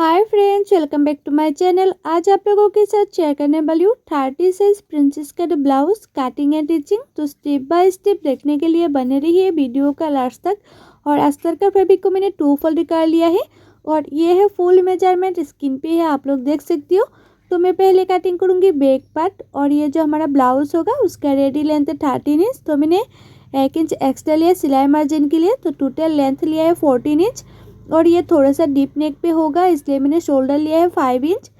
Hi friends, welcome back to my channel. आज आप लोगों के साथ शेयर करने वाली हूँ 30 size princess cut blouse cutting and teaching. तो स्टेप बाय स्टेप देखने के लिए बने रहिए वीडियो का लास्ट तक। और अस्तर का फैब्रिक को मैंने 2 फोल्ड कर लिया है और ये है फुल मेजरमेंट, स्क्रीन पे है, आप लोग देख सकती हो। तो मैं पहले कटिंग करूँगी बैक पार्ट और ये जो हमारा ब्लाउज होगा उसका रेडी लेंथ है 13 इंच। तो मैंने 1 इंच एक्स्ट्रा लिया सिलाई मार्जिन के लिए, तो टोटल लेंथ लिया है 14 इंच। और ये थोड़ा सा डीप नेक पे होगा इसलिए मैंने शोल्डर लिया है 5 इंच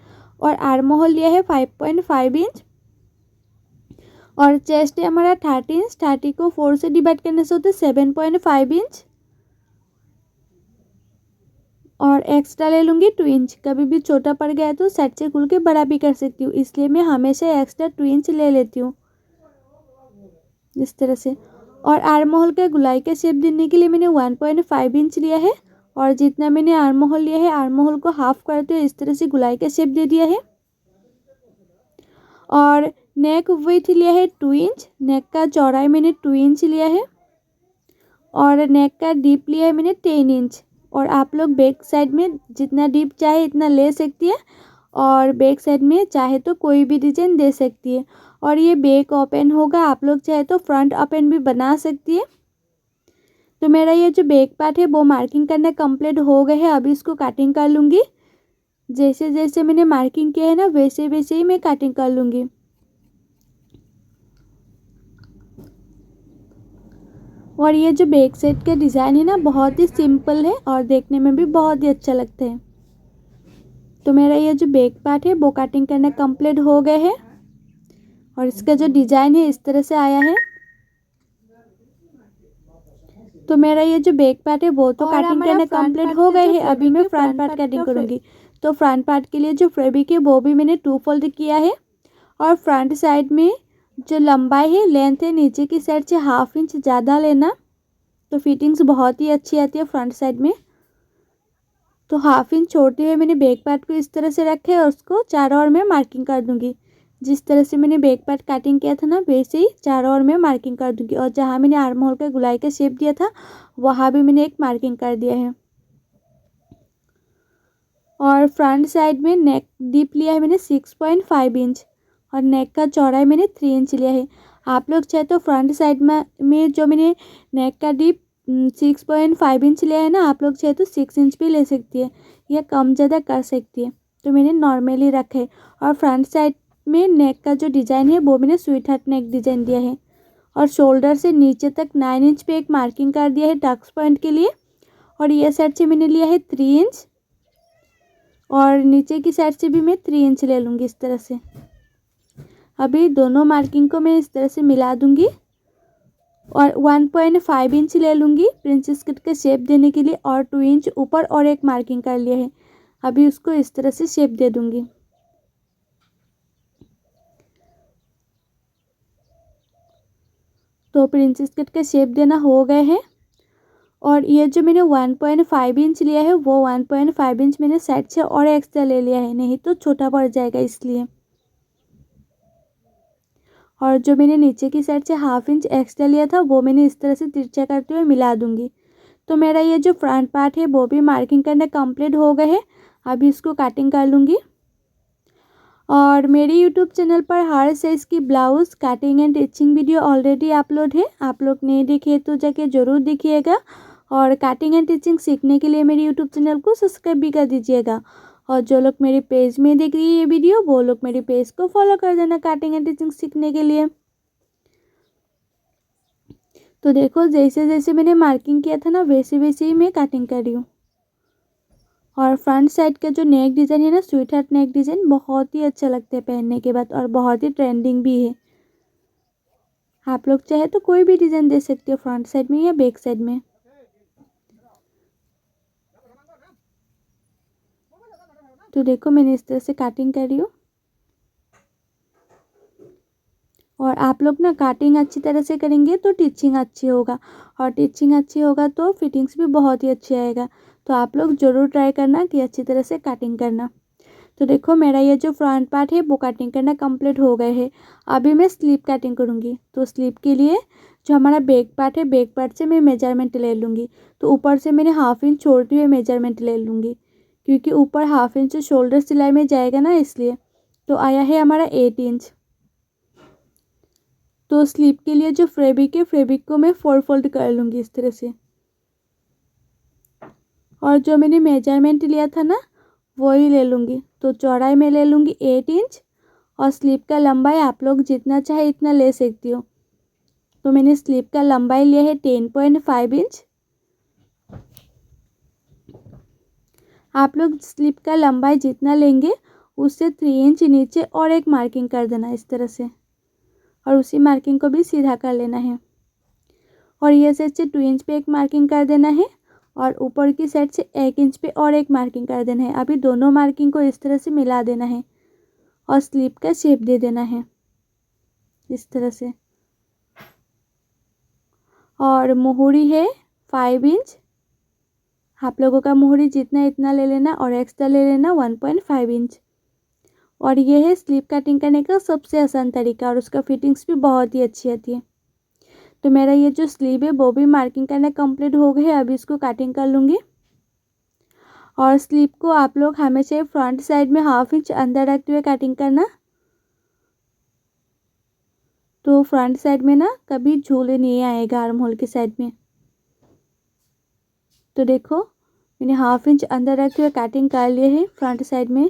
और आर्म होल लिया है 5.5 इंच। और चेस्ट है हमारा 30 इंच। 30 को 4 से डिवाइड करने से होता है 7.5 इंच। और एक्स्ट्रा ले लूँगी 2 इंच। कभी भी छोटा पड़ गया तो साइड से खुल के बड़ा भी कर सकती हूँ, इसलिए मैं हमेशा एक्स्ट्रा 2 इंच ले लेती हूँ इस तरह से। और आर्म होल का गुलाई का शेप देने के लिए मैंने 1.5 इंच लिया है और जितना मैंने आर्म होल लिया है आर्म होल को हाफ करते हुए इस तरह से गुलाई का शेप दे दिया है। और नेक विड्थ लिया है 2 इंच। नेक का चौड़ाई मैंने 2 इंच लिया है और नेक का डीप लिया है मैंने 10 इंच। और आप लोग बैक साइड में जितना डीप चाहे इतना ले सकती है और बैक साइड में चाहे तो कोई भी डिजाइन दे सकती है। और ये बैक ओपन होगा, आप लोग चाहे तो फ्रंट ओपन भी बना सकती है। तो मेरा ये जो बैक पार्ट है वो मार्किंग करना कंप्लीट हो गया है। अभी इसको कटिंग कर लूँगी। जैसे जैसे मैंने मार्किंग किया है ना वैसे वैसे ही मैं कटिंग कर लूँगी। और ये जो बैक साइड का डिज़ाइन है ना बहुत ही सिंपल है और देखने में भी बहुत ही अच्छा लगता है। तो मेरा ये जो बैक पार्ट है वो कटिंग करना कंप्लीट हो गया है और इसका जो डिज़ाइन है इस तरह से आया है। तो मेरा ये जो बैक पार्ट है वो तो कटिंग करना कंप्लीट हो गया है। अभी मैं फ्रंट पार्ट कटिंग करूँगी। तो फ्रंट पार्ट के लिए जो फैब्रिक है वो भी मैंने 2 फोल्ड किया है। और फ्रंट साइड में जो लंबाई है लेंथ है नीचे की साइड से 1/2 इंच ज़्यादा लेना, तो फिटिंग्स बहुत ही अच्छी आती है फ्रंट साइड में। तो 1/2 इंच छोड़ते हुए मैंने बैक पार्ट को इस तरह से रखे और उसको चारों ओर में मार्किंग कर दूंगी। जिस तरह से मैंने बैक पार्ट कटिंग किया था ना वैसे ही चारों ओर में मार्किंग कर दूंगी। और जहाँ मैंने आर्म होल का गुलाई का शेप दिया था वहाँ भी मैंने एक मार्किंग कर दिया है। और फ्रंट साइड में नेक डीप लिया है मैंने 6.5 इंच और नेक का चौड़ाई मैंने 3 इंच लिया है। आप लोग चाहे तो फ्रंट साइड में जो मैंने नेक का डीप 6.5 इंच लिया है ना, आप लोग चाहे तो 6 इंच भी ले सकती है या कम ज़्यादा कर सकती है। तो मैंने नॉर्मली रखा है। और फ्रंट साइड में नेक का जो डिज़ाइन है वो मैंने स्वीट हार्ट नेक डिज़ाइन दिया है। और शोल्डर से नीचे तक 9 इंच पे एक मार्किंग कर दिया है टक्स पॉइंट के लिए। और ये साइड से मैंने लिया है 3 इंच और नीचे की साइड से भी मैं 3 इंच ले लूँगी इस तरह से। अभी दोनों मार्किंग को मैं इस तरह से मिला दूँगी और 1.5 इंच ले लूँगी प्रिंसेस कट का शेप देने के लिए। और 2 इंच ऊपर और एक मार्किंग कर लिया है। अभी उसको इस तरह से शेप दे दूँगी। तो प्रिंसेस कट का शेप देना हो गया है। और ये जो मैंने 1.5 इंच लिया है वो 1.5 इंच मैंने साइड से और एक्स्ट्रा ले लिया है, नहीं तो छोटा पड़ जाएगा इसलिए। और जो मैंने नीचे की साइड से 1/2 इंच एक्स्ट्रा लिया था वो मैंने इस तरह से तिरछा करते हुए मिला दूंगी। तो मेरा ये जो फ्रंट पार्ट है वो भी मार्किंग करना कंप्लीट हो गया है। अभी इसको कटिंग कर लूँगी। और मेरे यूट्यूब चैनल पर हर साइज़ की blouse cutting and teaching video already upload है, आप लोग नहीं देखे तो जाके ज़रूर देखिएगा। और कटिंग एंड टिचिंग सीखने के लिए मेरे यूट्यूब चैनल को सब्सक्राइब भी कर दीजिएगा। और जो लोग मेरे पेज में देख रही है ये वीडियो वो लोग मेरे पेज को फॉलो कर देना कटिंग एंड टिचिंग सीखने के लिए। तो देखो जैसे जैसे मैंने मार्किंग किया था ना वैसे वैसे ही मैं कटिंग कर रही हूँ। और फ्रंट साइड का जो नेक डिज़ाइन है ना स्वीट हार्ट नेक डिज़ाइन बहुत ही अच्छा लगता है पहनने के बाद और बहुत ही ट्रेंडिंग भी है। आप लोग चाहे तो कोई भी डिज़ाइन दे सकते हो फ्रंट साइड में या बैक साइड में। तो देखो मैंने इस तरह से कटिंग कर रही हूँ। और आप लोग ना कटिंग अच्छी तरह से करेंगे तो टीचिंग अच्छी होगा और टीचिंग अच्छी होगा तो फिटिंग्स भी बहुत ही अच्छी आएगा। तो आप लोग ज़रूर ट्राई करना कि अच्छी तरह से कटिंग करना। तो देखो मेरा ये जो फ्रंट पार्ट है वो कटिंग करना कंप्लीट हो गया है। अभी मैं स्लीव कटिंग करूँगी। तो स्लीव के लिए जो हमारा बैक पार्ट है बैक पार्ट से मैं मेजरमेंट ले लूँगी। तो ऊपर से मैंने 1/2 इंच छोड़ते हुए मेजरमेंट ले लूँगी। क्योंकि ऊपर 1/2 इंच शोल्डर सिलाई में जाएगा ना, इसलिए। तो आया है हमारा 8 इंच। तो स्लीव के लिए जो फैब्रिक है, फैब्रिक को मैं 4 फोल्ड कर लूँगी इस तरह से। और जो मैंने मेजरमेंट लिया था ना, वही ले लूँगी। तो चौड़ाई में ले लूँगी 8 इंच और स्लीव का लंबाई आप लोग जितना चाहे इतना ले सकती हो। तो मैंने स्लीव का लंबाई लिया है 10.5 इंच। आप लोग स्लीव का लंबाई जितना लेंगे उससे 3 इंच नीचे और एक मार्किंग कर देना इस तरह से, और उसी मार्किंग को भी सीधा कर लेना है। और ये साइड से 2 इंच पे एक मार्किंग कर देना है और ऊपर की साइड से 1 इंच पे और एक मार्किंग कर देना है। अभी दोनों मार्किंग को इस तरह से मिला देना है और स्लीव का शेप दे देना है इस तरह से। और मोहरी है 5 इंच। आप लोगों का मोहरी जितना इतना ले लेना और एक्स्ट्रा ले लेना 1.5 इंच। और ये है स्लीव कटिंग करने का सबसे आसान तरीका, और उसका फिटिंग्स भी बहुत ही अच्छी आती है। तो मेरा ये जो स्लीव है वो भी मार्किंग करना कंप्लीट हो गया है। अभी इसको कटिंग कर लूँगी। और स्लीव को आप लोग हमेशा फ्रंट साइड में 1/2 इंच अंदर रखते हुए कटिंग करना। तो फ्रंट साइड में ना कभी झूले नहीं आएगा आर्म होल के साइड में। तो देखो मैंने 1/2 इंच अंदर रखते हुए कटिंग कर लिए है फ्रंट साइड में।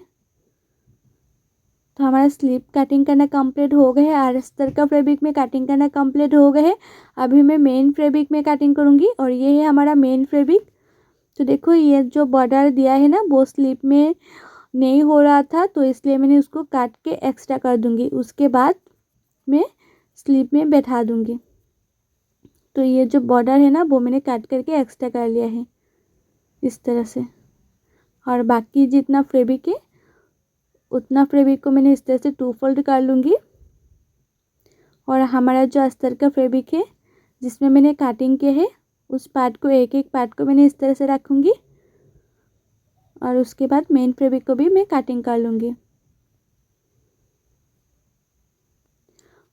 तो हमारा स्लीव कटिंग करना कंप्लीट हो गया है और अस्तर का फैब्रिक में कटिंग करना कंप्लीट हो गया है। अभी मैं मेन फैब्रिक में कटिंग करूँगी और ये है हमारा मेन फैब्रिक। तो देखो ये जो बॉर्डर दिया है ना वो स्लीव में नहीं हो रहा था, तो इसलिए मैंने उसको काट के एक्स्ट्रा कर दूँगी। उसके बाद मैं स्लीव में बैठा दूँगी। तो ये जो बॉर्डर है ना वो मैंने काट करके एक्स्ट्रा कर लिया है इस तरह से। और बाकी जितना फैब्रिक है उतना फैब्रिक को मैंने इस तरह से 2 फोल्ड कर लूँगी। और हमारा जो अस्तर का फैब्रिक है जिसमें मैंने कटिंग किया है उस पार्ट को एक एक पार्ट को मैंने इस तरह से रखूँगी। और उसके बाद मेन फैब्रिक को भी मैं कटिंग कर लूँगी।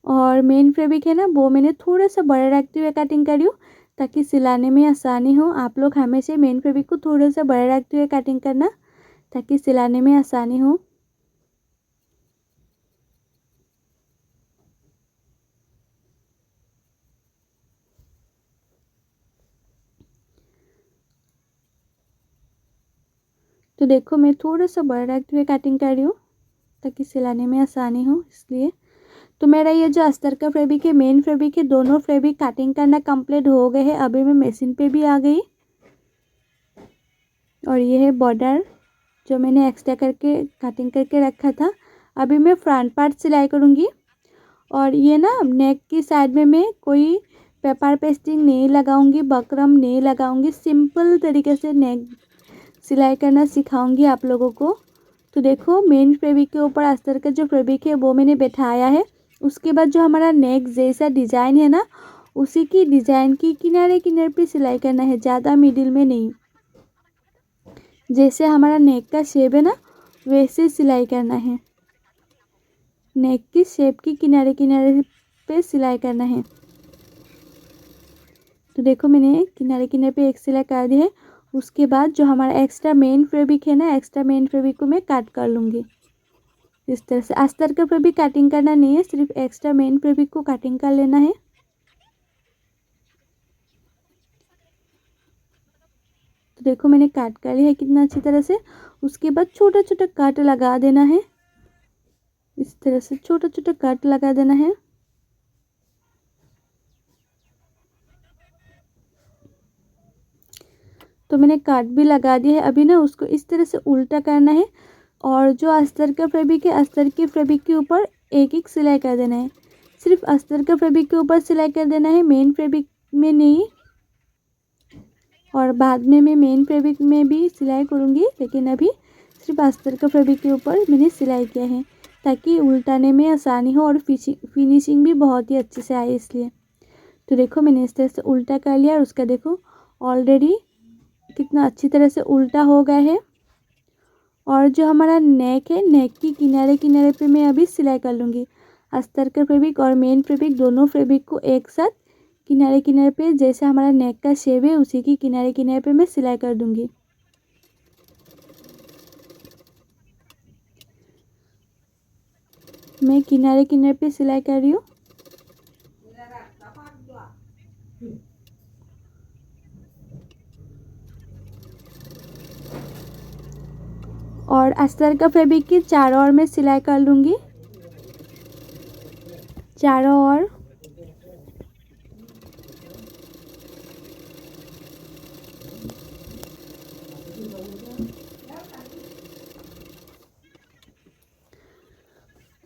और मेन फैब्रिक है ना वो मैंने थोड़ा सा बड़ा रखते हुए कटिंग करी हूँ ताकि सिलाने में आसानी हो। आप लोग हमेशा मेन फैब्रिक को थोड़ा सा बड़ा रखते हुए कटिंग करना ताकि सिलाने में आसानी हो। तो देखो मैं थोड़ा सा बड़ा रखते हुए कटिंग कर रही हूँ ताकि सिलाने में आसानी हो, इसलिए। तो मेरा ये जो अस्तर का फैब्रिक है, मेन फैब्रिक है, दोनों फैब्रिक कटिंग करना कंप्लीट हो गए हैं। अभी मैं मशीन पे भी आ गई। और ये है बॉर्डर जो मैंने एक्स्ट्रा करके कटिंग करके रखा था। अभी मैं फ्रंट पार्ट सिलाई करूँगी। और ये ना नेक की साइड में मैं कोई पेपर पेस्टिंग नहीं लगाऊंगी, बकरम नहीं लगाऊंगी। सिंपल तरीके से नेक सिलाई करना सिखाऊंगी आप लोगों को। तो देखो मेन फैब्रिक के ऊपर अस्तर का जो फैब्रिक है वो मैंने बैठाया है। उसके बाद जो हमारा नेक जैसा डिज़ाइन है ना उसी की डिज़ाइन की किनारे किनारे पे सिलाई करना है, ज़्यादा मिडिल में नहीं। जैसे हमारा नेक का शेप है ना वैसे सिलाई करना है। नेक की शेप की किनारे किनारे पे सिलाई करना है। तो देखो मैंने किनारे किनारे पे एक सिलाई कर दी है। उसके बाद जो हमारा एक्स्ट्रा मेन फैब्रिक है ना, एक्स्ट्रा मेन फैब्रिक को मैं कट कर लूँगी इस तरह से। अस्तर का फैब्रिक कटिंग करना नहीं है, सिर्फ एक्स्ट्रा मेन फैब्रिक को कटिंग कर लेना है। तो देखो मैंने काट कर लिया है कितना अच्छी तरह से। उसके बाद छोटा छोटा कट लगा देना है इस तरह से, छोटा छोटा कट लगा देना है। तो मैंने काट भी लगा दिया है। अभी ना उसको इस तरह से उल्टा करना है और जो अस्तर का फैब्रिक है अस्तर के फैब्रिक के ऊपर एक एक सिलाई कर देना है। सिर्फ अस्तर का फैब्रिक के ऊपर सिलाई कर देना है, मेन फैब्रिक में नहीं। और बाद में मैं मेन फैब्रिक में भी सिलाई करूँगी, लेकिन अभी सिर्फ अस्तर का फैब्रिक के ऊपर मैंने सिलाई किया है ताकि उल्टाने में आसानी हो और फिनिशिंग भी बहुत ही अच्छे से आए, इसलिए। तो देखो मैंने इस तरह से उल्टा कर लिया और उसका देखो ऑलरेडी कितना अच्छी तरह से उल्टा हो गया है। और जो हमारा नेक है, नेक की किनारे किनारे पे मैं अभी सिलाई कर लूँगी। अस्तर का फैब्रिक और मेन फैब्रिक दोनों फैब्रिक को एक साथ किनारे किनारे पे जैसे हमारा नेक का शेप है उसी की किनारे किनारे पे मैं सिलाई कर दूँगी। मैं किनारे किनारे पे सिलाई कर रही हूँ। और अस्तर का फैब्रिक की चारों ओर में सिलाई कर लूँगी, चारों ओर।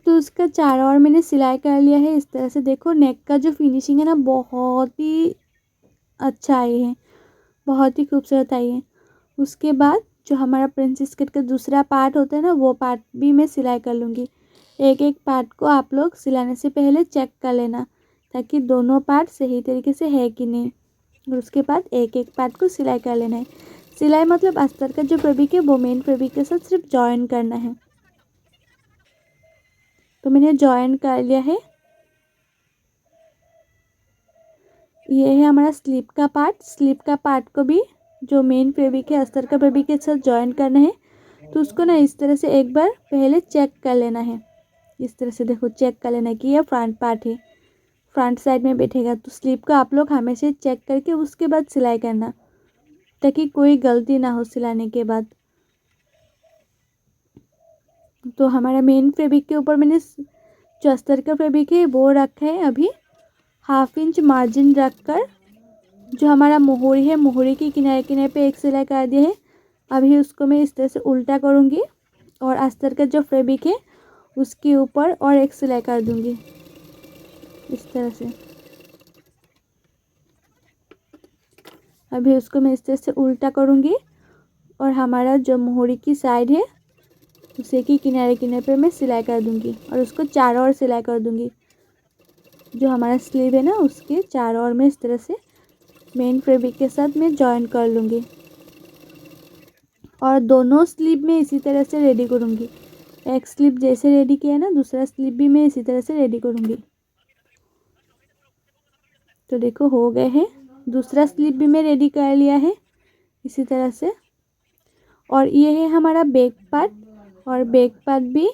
तो उसका चारों ओर मैंने सिलाई कर लिया है। इस तरह से देखो नेक का जो फिनिशिंग है ना बहुत ही अच्छा आई है, बहुत ही खूबसूरत आई है। उसके बाद जो हमारा प्रिंसेस कट का दूसरा पार्ट होता है ना वो पार्ट भी मैं सिलाई कर लूँगी। एक एक पार्ट को आप लोग सिलाने से पहले चेक कर लेना ताकि दोनों पार्ट सही तरीके से है कि नहीं। और उसके बाद एक एक पार्ट को सिलाई कर लेना है। सिलाई मतलब अस्तर का जो फैब्रिक है वो मेन फैब्रिक के साथ सिर्फ जॉइन करना है। तो मैंने जॉइन कर लिया है। ये है हमारा स्लीव का पार्ट। स्लीव का पार्ट को भी जो मेन फैब्रिक है अस्तर का फैब्रिक के साथ जॉइन करना है। तो उसको ना इस तरह से एक बार पहले चेक कर लेना है। इस तरह से देखो चेक कर लेना कि यह फ्रंट पार्ट है, फ्रंट साइड में बैठेगा। तो स्लीव का आप लोग हमेशा चेक करके उसके बाद सिलाई करना ताकि कोई गलती ना हो सिलाने के बाद। तो हमारा मेन फैब्रिक के ऊपर मैंने जो अस्तर का फैब्रिक है वो रखा है। अभी 1/2 इंच मार्जिन रखकर जो हमारा मोहरी है मोहरी के किनारे किनारे पे एक सिलाई कर दिया है। अभी उसको मैं इस तरह से उल्टा करूँगी और अस्तर का जो फैब्रिक है उसके ऊपर और एक सिलाई कर दूँगी इस तरह से। अभी उसको मैं इस तरह से उल्टा करूँगी और हमारा जो मोहरी की साइड है उसे की किनारे किनारे पे मैं सिलाई कर दूँगी और उसको चारों ओर सिलाई कर दूँगी। जो हमारा स्लीव है ना उसके चारों ओर में इस तरह से मेन फैब्रिक के साथ मैं जॉइन कर लूँगी और दोनों स्लीव में इसी तरह से रेडी करूँगी। एक स्लीव जैसे रेडी किया ना दूसरा स्लीव भी मैं इसी तरह से रेडी करूँगी। तो देखो हो गए हैं। दूसरा स्लीव भी मैं रेडी कर लिया है इसी तरह से। और ये है हमारा बैक पार्ट और बैक पार्ट भी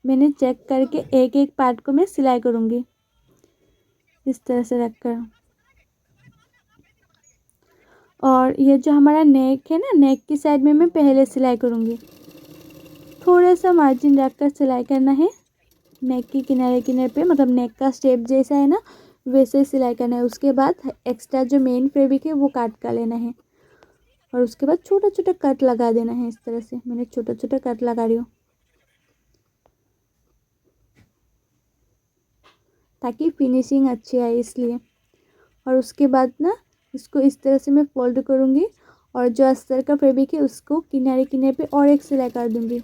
मैंने चेक करके एक एक पार्ट को मैं सिलाई करूँगी इस तरह से रखकर। और ये जो हमारा नेक है ना नेक की साइड में मैं पहले सिलाई करूँगी। थोड़ा सा मार्जिन रखकर सिलाई करना है नेक के किनारे किनारे पे, मतलब नेक का शेप जैसा है ना वैसे सिलाई करना है। उसके बाद एक्स्ट्रा जो मेन फैब्रिक है वो काट कर लेना है और उसके बाद छोटा छोटा कट लगा देना है। इस तरह से मैंने छोटा छोटा कट लगा रही हूँ ताकि फिनिशिंग अच्छी आए इसलिए। और उसके बाद ना इसको इस तरह से मैं फोल्ड करूँगी और जो अस्तर का फैब्रिक है उसको किनारे किनारे पे और एक सिलाई कर दूँगी।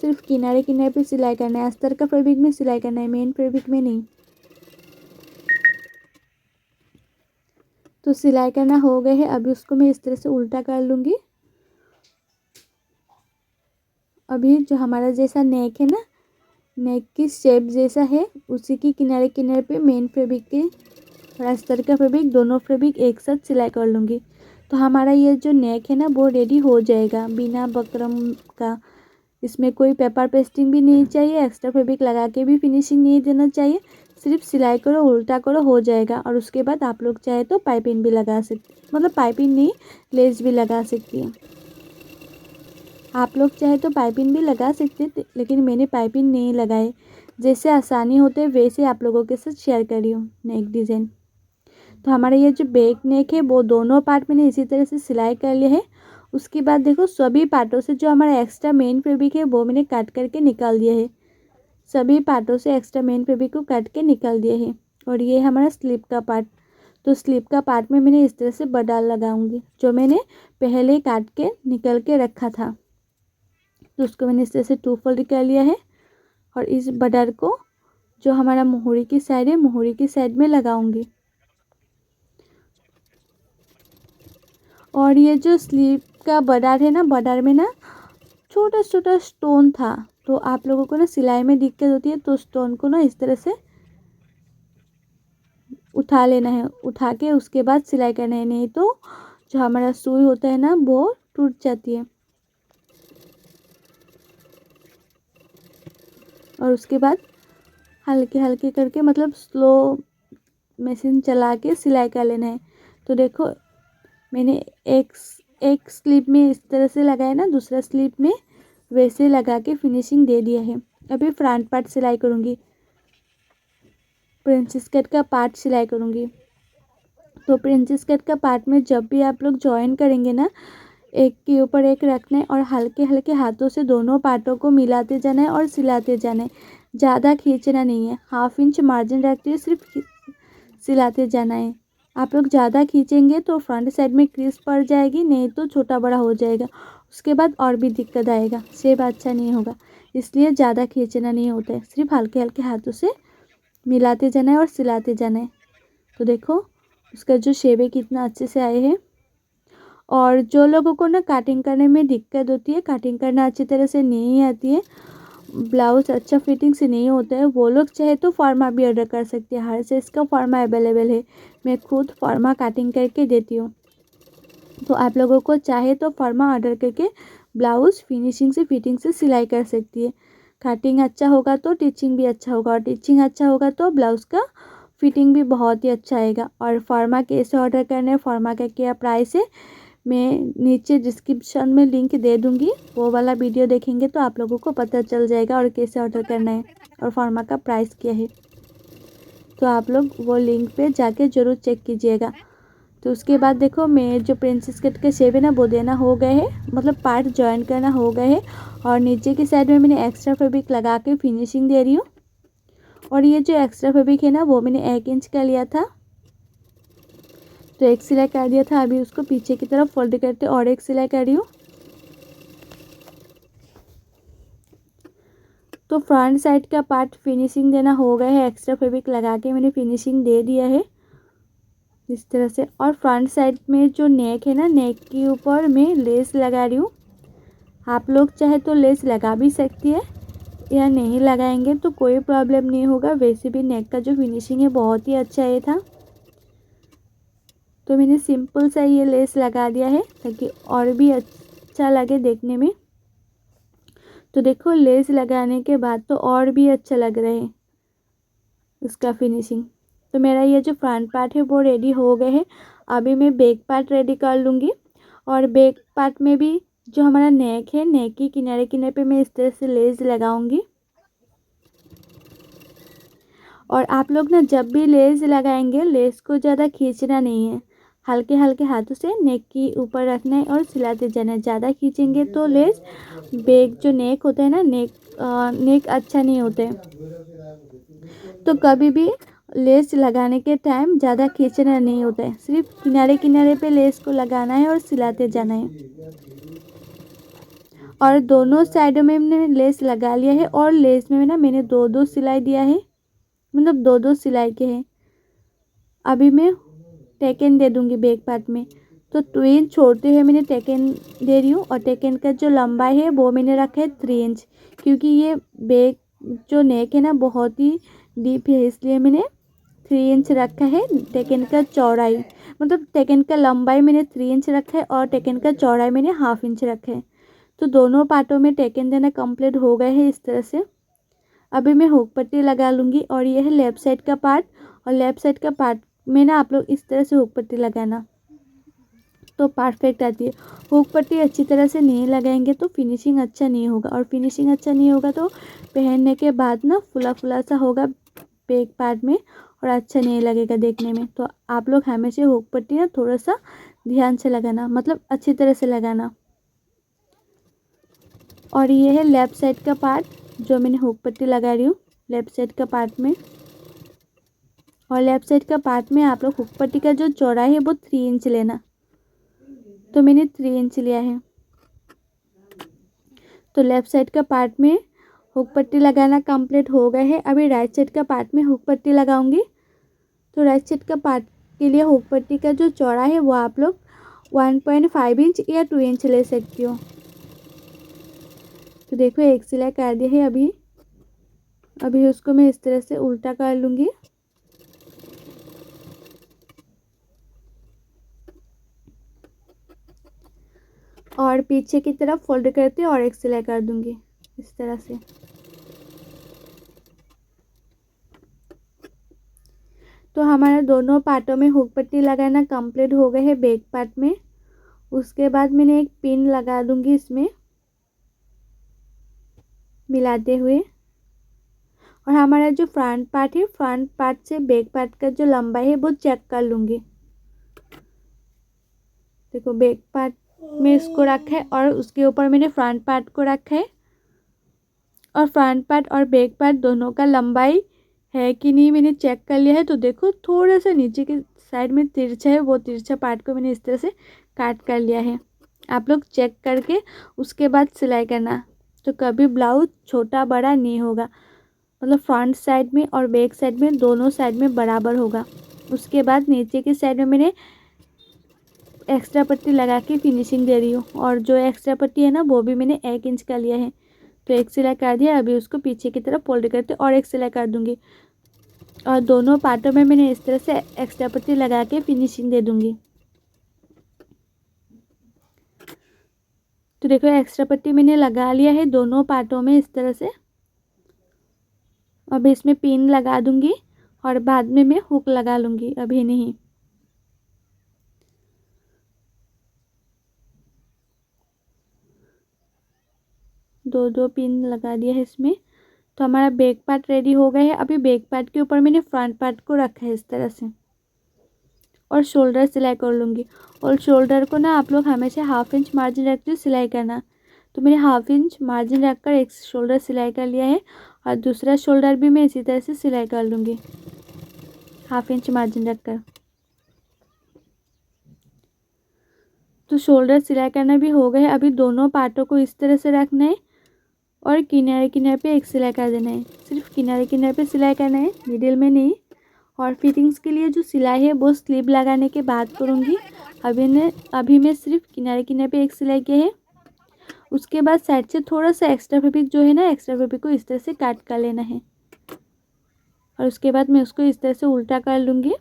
सिर्फ किनारे किनारे पे सिलाई करना है, अस्तर का फैब्रिक में सिलाई करना है, मेन फैब्रिक में नहीं। तो सिलाई करना हो गए है। अभी उसको मैं इस तरह से उल्टा कर लूँगी। अभी जो हमारा जैसा नेक है ना नेक की शेप जैसा है उसी की किनारे किनारे पे मेन फैब्रिक के और अस्तर का फैब्रिक दोनों फैब्रिक एक साथ सिलाई कर लूँगी। तो हमारा ये जो नेक है ना वो रेडी हो जाएगा बिना बकरम का। इसमें कोई पेपर पेस्टिंग भी नहीं चाहिए, एक्स्ट्रा फैब्रिक लगा के भी फिनिशिंग नहीं देना चाहिए। सिर्फ सिलाई करो उल्टा करो हो जाएगा। और उसके बाद आप लोग चाहे तो पाइपिंग भी लगा सकते, मतलब पाइपिंग नहीं लेस भी लगा सकती हैं। आप लोग चाहे तो पाइपिंग भी लगा सकते थे लेकिन मैंने पाइपिंग नहीं लगाए। जैसे आसानी होते वैसे आप लोगों के साथ शेयर करी हूँ नेक डिज़ाइन। तो हमारा ये जो बैक नेक है वो दोनों पार्ट मैंने इसी तरह से सिलाई कर लिया है। उसके बाद देखो सभी पार्टों से जो हमारा एक्स्ट्रा मेन फैब्रिक है वो मैंने काट करके निकाल दिया है। सभी पार्टों से एक्स्ट्रा मेन फैब्रिक को काट के निकाल दिया है। और ये हमारा स्लीव का पार्ट। तो स्लीव का पार्ट में मैंने इस तरह से बडाल लगाऊंगी जो मैंने पहले ही काट के निकल के रखा था। तो उसको मैंने इस तरह से 2 फोल्ड कर लिया है और इस बडार को जो हमारा मोहरी की साइड है मोहरी की साइड में लगाऊंगी। और ये जो स्लीव का बडार है ना बडार में ना छोटा छोटा स्टोन था। तो आप लोगों को ना सिलाई में दिक्कत होती है तो स्टोन को ना इस तरह से उठा लेना है, उठा के उसके बाद सिलाई करना है, नहीं तो जो हमारा सुई होता है ना वो टूट जाती है। और उसके बाद हल्के हल्के करके मतलब स्लो मशीन चला के सिलाई कर लेना है। तो देखो मैंने एक एक स्लीव में इस तरह से लगाया ना, दूसरा स्लीव में वैसे लगा के फिनिशिंग दे दिया है। अभी फ्रंट पार्ट सिलाई करूँगी, प्रिंसेस कट का पार्ट सिलाई करूँगी। तो प्रिंसेस कट का पार्ट में जब भी आप लोग ज्वाइन करेंगे ना, एक के ऊपर एक रखना है और हल्के हल्के हाथों से दोनों पार्टों को मिलाते जाना है और सिलाते जाना है। ज़्यादा खींचना नहीं है, 1/2 इंच मार्जिन रखते हुए सिर्फ सिलाते जाना है। आप लोग ज़्यादा खींचेंगे तो फ्रंट साइड में क्रीज पड़ जाएगी, नहीं तो छोटा बड़ा हो जाएगा, उसके बाद और भी दिक्कत आएगा, शेप अच्छा नहीं होगा। इसलिए ज़्यादा खींचना नहीं होता है, सिर्फ हल्के हल्के हाथों से मिलाते जाना है और सिलाते जाना है। तो देखो उसका जो शेप है कितना अच्छे से आए हैं। और जो लोगों को ना कटिंग करने में दिक्कत होती है, कटिंग करना अच्छी तरह से नहीं आती है, ब्लाउज अच्छा फिटिंग से नहीं होता है, वो लोग चाहे तो फॉर्मा भी ऑर्डर कर सकते हैं। हर साइज़ का फॉर्मा अवेलेबल है, मैं खुद फॉर्मा कटिंग करके देती हूँ। तो आप लोगों को चाहे तो फॉर्मा ऑर्डर करके ब्लाउज फिनिशिंग से फिटिंग से सिलाई कर सकती है। कटिंग अच्छा होगा तो टिचिंग भी अच्छा होगा, और टिचिंग अच्छा होगा तो ब्लाउज़ का फिटिंग भी बहुत ही अच्छा आएगा। और फॉर्मा कैसे ऑर्डर करना है, फॉर्मा का क्या प्राइस है, मैं नीचे डिस्क्रिप्शन में लिंक दे दूँगी, वो वाला वीडियो देखेंगे तो आप लोगों को पता चल जाएगा और कैसे ऑर्डर करना है और फॉर्मा का प्राइस क्या है। तो आप लोग वो लिंक पे जाके ज़रूर चेक कीजिएगा। तो उसके बाद देखो मैं जो प्रिंसेस कट के शेप है ना वो देना हो गए है, मतलब पार्ट जॉइन करना हो गए है। और नीचे की साइड में मैंने एक्स्ट्रा फैब्रिक लगा के फिनिशिंग दे रही हूँ। और ये जो एक्स्ट्रा फैब्रिक है ना वो मैंने 1 इंच का लिया था, तो एक सिलाई कर दिया था। अभी उसको पीछे की तरफ फोल्ड करते और एक सिलाई कर रही हूँ। तो फ्रंट साइड का पार्ट फिनिशिंग देना हो गया है, एक्स्ट्रा फैब्रिक लगा के मैंने फिनिशिंग दे दिया है इस तरह से। और फ्रंट साइड में जो नेक है ना, नेक के ऊपर मैं लेस लगा रही हूँ। आप लोग चाहे तो लेस लगा भी सकती है, या नहीं लगाएंगे तो कोई प्रॉब्लम नहीं होगा। वैसे भी नेक का जो फिनिशिंग है बहुत ही अच्छा ये था, तो मैंने सिंपल सा ये लेस लगा दिया है ताकि और भी अच्छा लगे देखने में। तो देखो लेस लगाने के बाद तो और भी अच्छा लग रहा है उसका फिनिशिंग। तो मेरा ये जो फ्रंट पार्ट है वो रेडी हो गए हैं। अभी मैं बैक पार्ट रेडी कर लूँगी। और बैक पार्ट में भी जो हमारा नेक है, नेक की किनारे किनारे पे मैं इस तरह से लेस लगाऊंगी। और आप लोग ना जब भी लेस लगाएंगे, लेस को ज़्यादा खींचना नहीं है, हल्के हल्के हाथों से नेक के ऊपर रखना है और सिलाते जाना है। ज़्यादा खींचेंगे तो लेस बैक जो नेक होता है ना, नेक अच्छा नहीं होता है। तो कभी भी लेस लगाने के टाइम ज़्यादा खींचना नहीं होता है, सिर्फ किनारे किनारे पे लेस को लगाना है और सिलाते जाना है। और दोनों साइडों में मैंने लेस लगा लिया है, और लेस में ना मैंने 2-2 सिलाई दिया है, मतलब 2-2 सिलाई के हैं। अभी मैं टेकन दे दूंगी बैक पार्ट में। तो 2 इंच छोड़ते हुए मैंने टेकन दे रही हूँ, और टेकन का जो लंबाई है वो मैंने रखा है 3 इंच, क्योंकि ये बैक जो नेक है ना बहुत ही डीप है, इसलिए मैंने 3 इंच रखा है। टेकन का चौड़ाई मतलब टेकन का लंबाई मैंने 3 इंच रखा है, और टेकन का चौड़ाई मैंने 1/2 इंच रखा है। तो दोनों पार्टों में टेकन देना कंप्लीट हो गए हैं इस तरह से। अभी मैं हुक पट्टी लगा लूँगी, और ये है लेफ़्ट साइड का पार्ट। और लेफ़्ट साइड का पार्ट में ना आप लोग इस तरह से हुक पट्टी लगाना तो परफेक्ट आती है। हुक पट्टी अच्छी तरह से नहीं लगाएंगे तो फिनिशिंग अच्छा नहीं होगा, और फिनिशिंग अच्छा नहीं होगा तो पहनने के बाद ना फुला फुला सा होगा बैक पार्ट में, और अच्छा नहीं लगेगा देखने में। तो आप लोग हमेशा हुक पट्टी ना थोड़ा सा ध्यान से लगाना, मतलब अच्छी तरह से लगाना। और ये है लेफ़्ट साइड का पार्ट जो मैंने हुक पट्टी लगा रही हूँ लेफ़्ट साइड का पार्ट में। और लेफ़्ट साइड का पार्ट में आप लोग हुक पट्टी का जो चौड़ाई है वो 3 इंच लेना, तो मैंने 3 इंच लिया है। तो लेफ़्ट साइड का पार्ट में हुक पट्टी लगाना कंप्लीट हो गया है। अभी राइट साइड का पार्ट में हुक पट्टी लगाऊंगी। तो राइट साइड का पार्ट के लिए हुक पट्टी का जो चौड़ा है वो आप लोग 1.5 इंच या 2 इंच ले सकती हो। तो देखो एक सिलाई कर दी है। अभी उसको मैं इस तरह से उल्टा कर लूँगी। और पीछे की तरफ फोल्ड करते और एक सिलाई कर दूँगी इस तरह से। तो हमारा दोनों पार्टों में हुक पट्टी लगाना कंप्लीट हो गए है बैक पार्ट में। उसके बाद मैंने एक पिन लगा दूंगी इसमें मिलाते हुए। और हमारा जो फ्रंट पार्ट है, फ्रंट पार्ट से बैक पार्ट का जो लंबाई है वो चेक कर लूँगी। देखो बैक पार्ट में इसको रखा है और उसके ऊपर मैंने फ्रंट पार्ट को रखा है। और फ्रंट पार्ट और बैक पार्ट दोनों का लंबाई है कि नहीं मैंने चेक कर लिया है। तो देखो थोड़ा सा नीचे के साइड में तिरछा है, वो तिरछा पार्ट को मैंने इस तरह से काट कर लिया है। आप लोग चेक करके उसके बाद सिलाई करना, तो कभी ब्लाउज छोटा बड़ा नहीं होगा, मतलब फ्रंट साइड में और बैक साइड में दोनों साइड में बराबर होगा। उसके बाद नीचे की साइड में मैंने एक्स्ट्रा पट्टी लगा के फिनिशिंग दे रही हूँ। और जो एक्स्ट्रा पट्टी है ना वो भी मैंने 1 इंच का लिया है, तो एक सिलाई कर दिया। अभी उसको पीछे की तरफ फोल्ड करके और एक सिलाई कर दूंगी। और दोनों पार्टों में मैंने इस तरह से एक्स्ट्रा पट्टी लगा के फिनिशिंग दे दूंगी। तो देखो एक्स्ट्रा पट्टी मैंने लगा लिया है दोनों पार्टों में इस तरह से। अब इसमें पिन लगा दूंगी और बाद में मैं हुक लगा लूँगी, अभी नहीं। दो पिन लगा दिया है इसमें। तो हमारा बैक पार्ट रेडी हो गया है। अभी बैक पार्ट के ऊपर मैंने फ्रंट पार्ट को रखा है इस तरह से और शोल्डर सिलाई कर लूँगी। और शोल्डर को ना आप लोग हमेशा 1/2 इंच मार्जिन रख के सिलाई करना। तो मैंने 1/2 इंच मार्जिन रखकर एक शोल्डर सिलाई कर लिया है और दूसरा शोल्डर भी मैं इसी तरह से सिलाई कर लूँगी 1/2 इंच मार्जिन रखकर। तो शोल्डर सिलाई करना भी हो गया है। अभी दोनों पार्टों को इस तरह से रखना है और किनारे किनारे पे एक सिलाई कर देना है। सिर्फ किनारे किनारे पे सिलाई करना है, मिडिल में नहीं। और फिटिंग्स के लिए जो सिलाई है वो स्लीव लगाने के बाद करूँगी। अभी मैं सिर्फ किनारे किनारे पे एक सिलाई किया है। उसके बाद साइड से थोड़ा सा एक्स्ट्रा फैब्रिक जो है ना, एक्स्ट्रा फैब्रिक को इस तरह से काट कर लेना है। और उसके बाद मैं उसको इस तरह से उल्टा कर लूँगी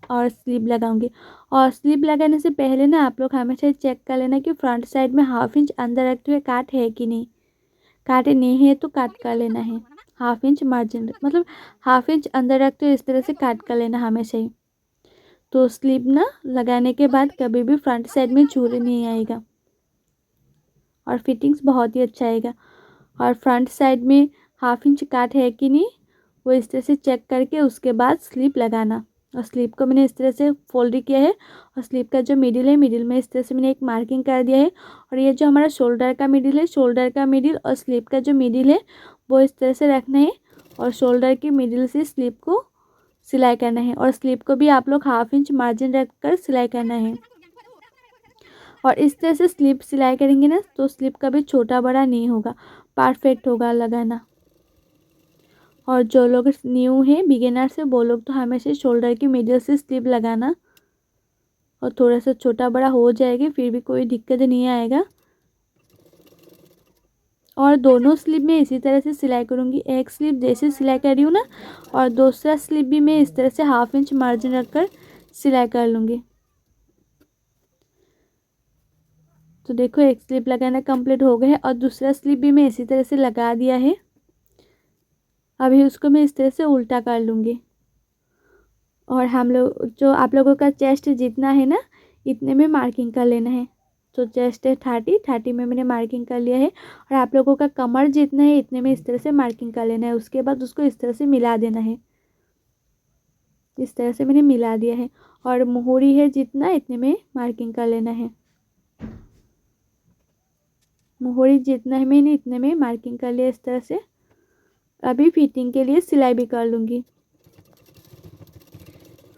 और स्लीव लगाऊंगी। और स्लीव लगाने से पहले ना आप लोग हमेशा चेक कर लेना कि फ्रंट साइड में 1/2 इंच अंदर रखते हुए काट है कि नहीं। काटे नहीं है तो काट कर लेना है। 1/2 इंच मार्जिन मतलब 1/2 इंच अंदर रखते हुए इस तरह से काट कर लेना हमेशा ही। तो स्लीव ना लगाने के बाद कभी भी फ्रंट साइड में झूले नहीं आएगा और फिटिंग्स बहुत ही अच्छा आएगा। और फ्रंट साइड में 1/2 इंच काट है कि नहीं वो इस तरह से चेक करके उसके बाद स्लीव लगाना। और स्लीव को मैंने इस तरह से फोल्ड किया है और स्लीव का जो मिडिल है, मिडिल में इस तरह से मैंने एक मार्किंग कर दिया है। और ये जो हमारा शोल्डर का मिडिल है, शोल्डर का मिडिल और स्लीव का जो मिडिल है वो इस तरह से रखना है। और शोल्डर के मिडिल से स्लीव को सिलाई करना है। और स्लीव को भी आप लोग 1/2 इंच मार्जिन रखकर सिलाई करना है। और इस तरह से स्लीव सिलाई करेंगे ना तो स्लीव कभी छोटा बड़ा नहीं होगा, परफेक्ट होगा लगाना। और जो लोग न्यू हैं, बिगिनर से, वो लोग तो हमेशा शोल्डर की मिडिल से स्लीव लगाना। और थोड़ा सा छोटा बड़ा हो जाएगी फिर भी कोई दिक्कत नहीं आएगा। और दोनों स्लीव में इसी तरह से सिलाई करूँगी। एक स्लीव जैसे सिलाई कर रही हूँ ना, और दूसरा स्लीव भी मैं इस तरह से 1/2 इंच मार्जिन रखकर सिलाई कर लूँगी। तो देखो एक स्लीव लगाना कंप्लीट हो गया है और दूसरा स्लीव भी मैं इसी तरह से लगा दिया है। अभी उसको मैं इस तरह से उल्टा कर लूँगी। और हम लोग जो आप लोगों का चेस्ट जितना है ना इतने में मार्किंग कर लेना है। तो चेस्ट है 30 में मैंने मार्किंग कर लिया है। और आप लोगों का कमर जितना है इतने में इस तरह से मार्किंग कर लेना है। उसके बाद उसको इस तरह से मिला देना है। इस तरह से मैंने मिला दिया है। और मोहरी है जितना इतने में मार्किंग कर लेना है। मोहरी जितना है मैंने इतने में मार्किंग कर लिया इस तरह से। अभी फिटिंग के लिए सिलाई भी कर लूँगी।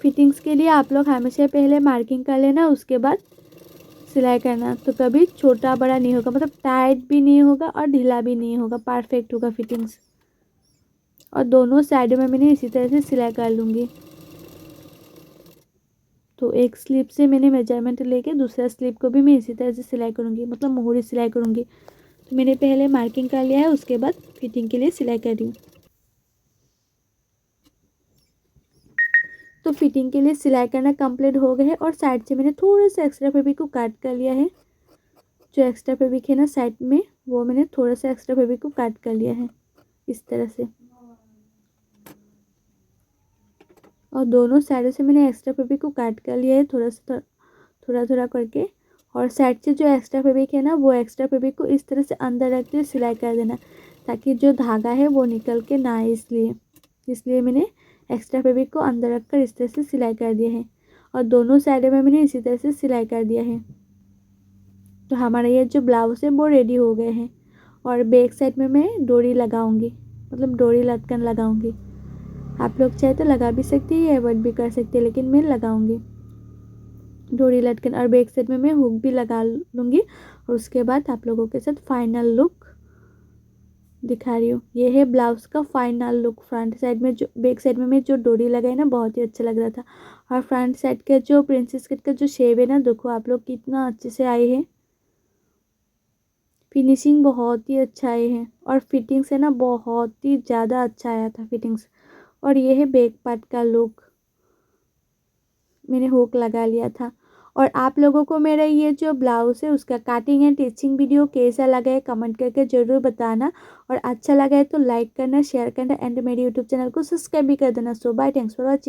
फिटिंग्स के लिए आप लोग हमेशा पहले मार्किंग कर लेना, उसके बाद सिलाई करना। तो कभी छोटा बड़ा नहीं होगा, मतलब टाइट भी नहीं होगा और ढीला भी नहीं होगा, परफेक्ट होगा फिटिंग्स। और दोनों साइडों में मैंने इसी तरह से सिलाई कर लूँगी। तो एक स्लीव से मैंने मेजरमेंट लेके दूसरा स्लीव को भी मैं इसी तरह से सिलाई करूँगी, मतलब मोहरी सिलाई करूँगी। तो मैंने पहले मार्किंग कर लिया है, उसके बाद फिटिंग के लिए सिलाई कर रही हूँ। तो फिटिंग के लिए सिलाई करना कंप्लीट हो गया है। और साइड से मैंने थोड़ा सा एक्स्ट्रा फैब्रिक को काट कर लिया है। जो एक्स्ट्रा फैब्रिक है ना साइड में, वो मैंने थोड़ा सा एक्स्ट्रा फैब्रिक को काट कर लिया है इस तरह से। और दोनों साइडों से मैंने एक्स्ट्रा फैब्रिक को काट कर लिया है थोड़ा थोड़ा करके। और साइड से जो एक्स्ट्रा फैब्रिक है ना, वो एक्स्ट्रा फैब्रिक को इस तरह से अंदर रख के सिलाई कर देना, ताकि जो धागा है वो निकल के ना आए, इसलिए मैंने एक्स्ट्रा फैब्रिक को अंदर रख कर इस तरह से सिलाई कर दिया है। और दोनों साइडों में मैंने इसी तरह से सिलाई कर दिया है। तो हमारा ये जो ब्लाउज है वो रेडी हो गए हैं। और बैक साइड में मैं डोरी लगाऊंगी, मतलब डोरी लटकन लगाऊंगी। आप लोग चाहे तो लगा भी सकते हैं या अवॉइड भी कर सकते हैं, लेकिन मैं लगाऊंगी डोरी लटकन। और बैक साइड में मैं हुक भी लगा लूँगी। और उसके बाद आप लोगों के साथ फाइनल लुक दिखा रही हूँ। ये है ब्लाउज का फाइनल लुक। फ्रंट साइड में जो बैक साइड में मैं जो डोरी लगाई ना, बहुत ही अच्छा लग रहा था। और फ्रंट साइड का जो प्रिंसेस कट का जो शेप है ना, देखो आप लोग कितना अच्छे से आए हैं। फिनिशिंग बहुत ही अच्छा आए हैं। और फिटिंग्स है ना, बहुत ही ज़्यादा अच्छा आया था फिटिंग्स। और ये है बैक पार्ट का लुक, मैंने हुक लगा लिया था। और आप लोगों को मेरा ये जो ब्लाउज़ है उसका कटिंग एंड टिचिंग वीडियो कैसा लगा है कमेंट करके ज़रूर बताना। और अच्छा लगा है तो लाइक करना, शेयर करना एंड मेरे यूट्यूब चैनल को सब्सक्राइब भी कर देना। सो बाय, थैंक्स फॉर वॉचिंग।